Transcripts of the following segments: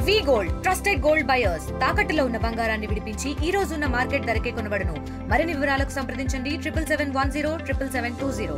వి gold trusted gold buyers తాకట్టులో ఉన్న బంగారాన్ని విడిపించి ఈ రోజు ఉన్న మార్కెట్ ధరకే కొనబడును. మరిన్ని వివరాలకు సంప్రదించండి 7771077720.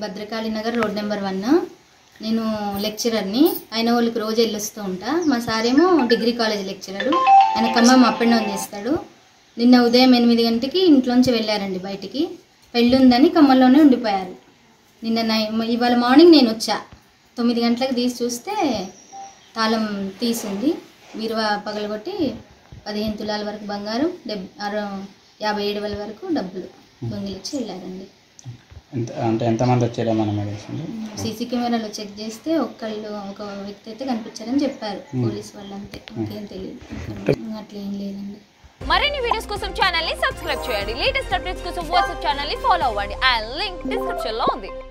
Bhadrakali Nagar road number 1. నేను లెక్చరర్ని. ఆయన వాళ్ళకి రోజు వెళ్ళొస్తూ ఉంటా. మా సారేమో డిగ్రీ కాలేజ్ లెక్చరరు. ఆయన ఖమ్మం అప్ అండ్ డౌన్ చేస్తాడు. నిన్న ఉదయం 8 గంటకి ఇంట్లోంచి వెళ్ళారండి బయటికి. పెళ్ళి ఉందని ఖమ్మంలోనే ఉండిపోయారు. ఇవాళ మార్నింగ్ నేను వచ్చా. 9 గంటలకు తీసి చూస్తే తాళం తీసింది. బీరువా పగలగొట్టి 15 తులాల వరకు బంగారం, 57,000 వరకు డబ్బులు దొంగిలిచ్చి వెళ్ళారండి. అంటే ఎంతమంది వచ్చారో మనం సీసీ కెమెరాలో చెక్ చేస్తే ఒక వ్యక్తి అయితే కనిపించారని చెప్పారు పోలీస్ వాళ్ళు. అంతే, ఇంకేం తెలియదు. అట్లేం లేదండి. మరిన్ని వీడియోస్ కోసం ఛానల్ ని సబ్స్క్రైబ్ చేయండి. లేటెస్ట్ అప్డేట్స్ కోసం వాట్సాప్ ఛానల్ ని ఫాలో అవ్వండి. ఆ లింక్ డిస్క్రిప్షన్ లో ఉంది.